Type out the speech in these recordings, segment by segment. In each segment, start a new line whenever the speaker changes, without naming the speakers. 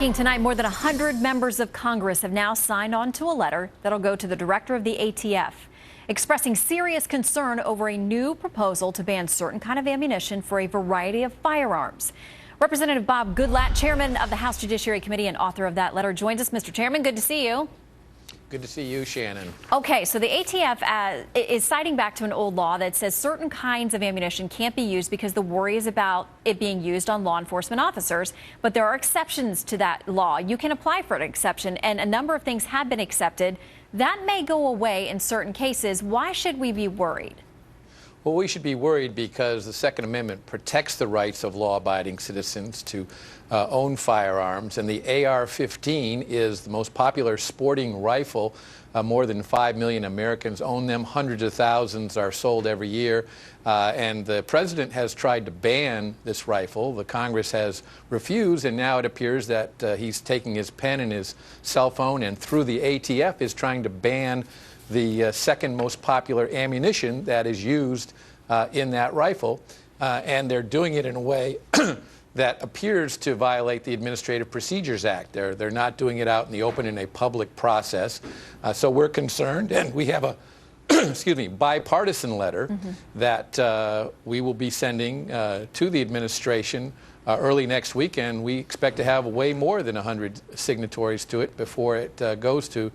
Tonight, more than 100 members of Congress have now signed on to a letter that'll go to the director of the ATF, expressing serious concern over a new proposal to ban certain kind of ammunition for a variety of firearms. Representative Bob Goodlatte, chairman of the House Judiciary Committee and author of that letter, joins us. Mr. Chairman, good to see you.
Good to see you, Shannon.
Okay, so the ATF is citing back to an old law that says certain kinds of ammunition can't be used because the worry is about it being used on law enforcement officers. But there are exceptions to that law. You can apply for an exception, and a number of things have been accepted. That may go away in certain cases. Why should we be worried?
Well, we should be worried because the Second Amendment protects the rights of law-abiding citizens to own firearms, and the AR-15 is the most popular sporting rifle. More than 5 million Americans own them. Hundreds of thousands are sold every year, and the president has tried to ban this rifle. The Congress has refused, and now it appears that he's taking his pen and his cell phone and through the ATF is trying to ban the second most popular ammunition that is used in that rifle, and they're doing it in a way that appears to violate the Administrative Procedures Act. They're not doing it out in the open in a public process. So we're concerned, and we have a bipartisan letter that we will be sending to the administration early next week, and we expect to have way more than 100 signatories to it before it goes to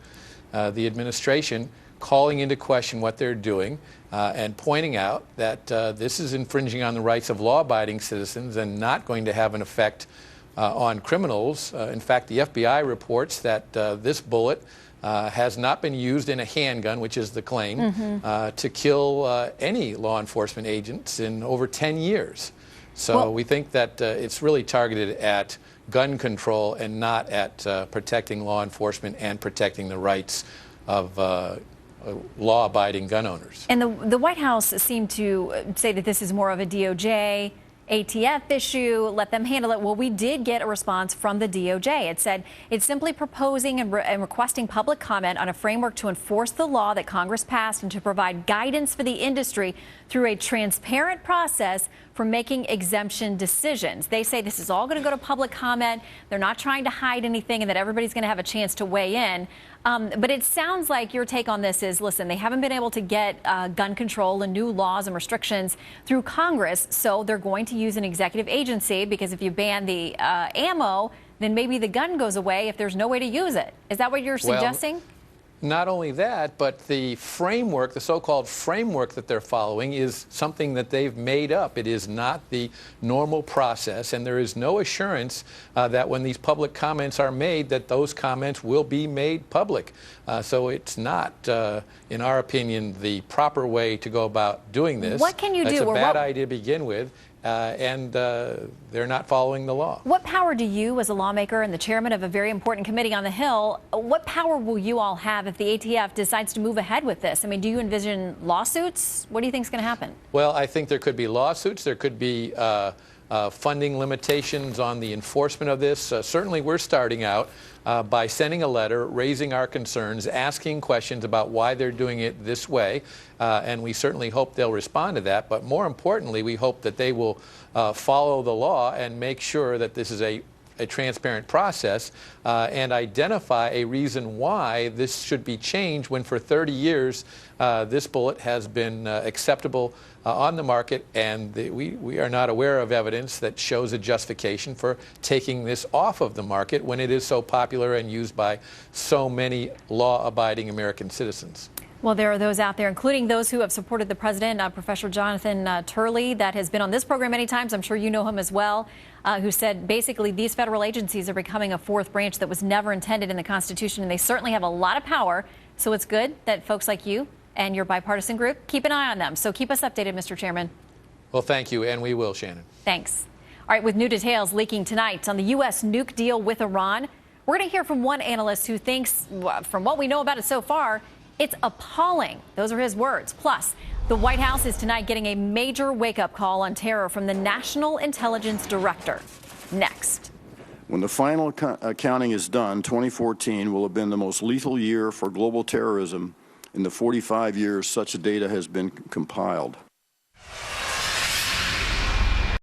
the administration, calling into question what they're doing and pointing out that this is infringing on the rights of law-abiding citizens and not going to have an effect on criminals. In fact, the FBI reports that this bullet has not been used in a handgun, which is the claim, to kill any law enforcement agents in over 10 years. So we think that it's really targeted at gun control and not at protecting law enforcement and protecting the rights of law-abiding gun owners.
And the White House seemed to say that this is more of a DOJ, ATF issue, let them handle it. Well, we did get a response from the DOJ. It said it's simply proposing and requesting public comment on a framework to enforce the law that Congress passed and to provide guidance for the industry through a transparent process for making exemption decisions. They say this is all going to go to public comment. They're not trying to hide anything and that everybody's going to have a chance to weigh in. But it sounds like your take on this is, listen, they haven't been able to get gun control and new laws and restrictions through Congress, so they're going to use an executive agency because if you ban the ammo, then maybe the gun goes away if there's no way to use it. Is that what you're suggesting?
Not only that, but the framework, the so-called framework that they're following is something that they've made up. It is not the normal process, and there is no assurance that when these public comments are made, that those comments will be made public. So it's not, in our opinion, the proper way to go about doing this.
What can you do?
It's a bad idea to begin with. And they're not following the law.
What power do you, as a lawmaker and the chairman of a very important committee on the Hill, what power will you all have if the ATF decides to move ahead with this? I mean, do you envision lawsuits? What do you think is going to happen?
Well, I think there could be lawsuits. There could be funding limitations on the enforcement of this. Certainly, we're starting out by sending a letter, raising our concerns, asking questions about why they're doing it this way, and we certainly hope they'll respond to that. But more importantly, we hope that they will follow the law and make sure that this is a transparent process and identify a reason why this should be changed when for 30 years this bullet has been acceptable on the market, and we are not aware of evidence that shows a justification for taking this off of the market when it is so popular and used by so many law-abiding American citizens.
Well, there are those out there, including those who have supported the president, Professor Jonathan Turley, that has been on this program many times. I'm sure you know him as well, who said basically these federal agencies are becoming a fourth branch that was never intended in the Constitution, and they certainly have a lot of power. So it's good that folks like you and your bipartisan group keep an eye on them. So keep us updated, Mr. Chairman.
Well, thank you, and we will, Shannon.
Thanks. All right, with new details leaking tonight on the U.S. nuke deal with Iran, we're going to hear from one analyst who thinks, from what we know about it so far, it's appalling. Those are his words. Plus, the White House is tonight getting a major wake-up call on terror from the National Intelligence Director. Next.
When the final accounting is done, 2014 will have been the most lethal year for global terrorism in the 45 years such data has been compiled.